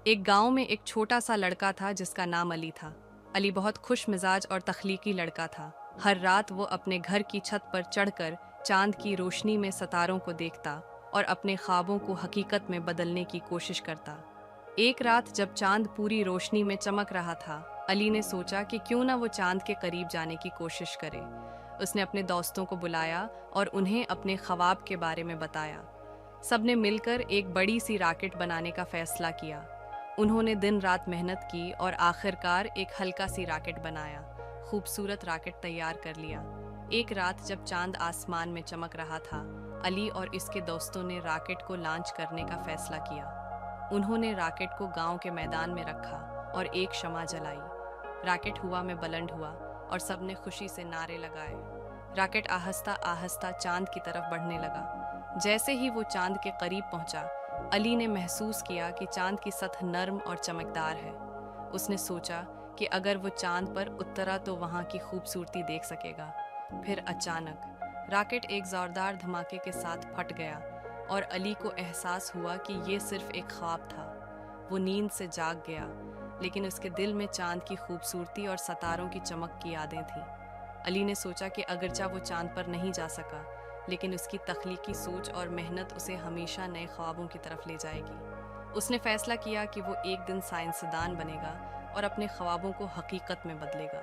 एक गांव में एक छोटा सा लड़का था जिसका नाम अली था। अली बहुत खुश मिजाज और तख्लीकी लड़का था। हर रात वो अपने घर की छत पर चढ़कर चांद की रोशनी में सितारों को देखता और अपने ख्वाबों को हकीकत में बदलने की कोशिश करता। एक रात जब चांद पूरी रोशनी में चमक रहा था, अली ने सोचा कि क्यों ना वो चांद के करीब जाने की कोशिश करे। उसने अपने दोस्तों को बुलाया और उन्हें अपने ख्वाब के बारे में बताया। सबने मिलकर एक बड़ी सी रॉकेट बनाने का फैसला किया। उन्होंने दिन रात मेहनत की और आखिरकार एक हल्का सी रॉकेट बनाया। खूबसूरत रॉकेट तैयार कर लिया। एक रात जब चांद आसमान में चमक रहा था, अली और इसके दोस्तों ने रॉकेट को लॉन्च करने का फैसला किया। उन्होंने रॉकेट को गांव के मैदान में रखा और एक शमा जलाई। रॉकेट हवा में बुलंद हुआ और सबने खुशी से नारे लगाए। रॉकेट आहिस्ता आहिस्ता चांद की तरफ बढ़ने लगा। जैसे ही वो चांद के करीब पहुंचा, अली ने महसूस किया कि चांद की सतह नर्म और चमकदार है। उसने सोचा कि अगर वो चांद पर उतरा तो वहां की खूबसूरती देख सकेगा। फिर अचानक रॉकेट एक जोरदार धमाके के साथ फट गया और अली को एहसास हुआ कि ये सिर्फ एक ख्वाब था। वो नींद से जाग गया, लेकिन उसके दिल में चांद की खूबसूरती और सितारों की चमक की यादें थीं। अली ने सोचा कि अगरचा वो चांद पर नहीं जा सका, लेकिन उसकी तख्लीकी सोच और मेहनत उसे हमेशा नए ख्वाबों की तरफ ले जाएगी। उसने फैसला किया कि वो एक दिन साइंसदान बनेगा और अपने ख्वाबों को हकीकत में बदलेगा।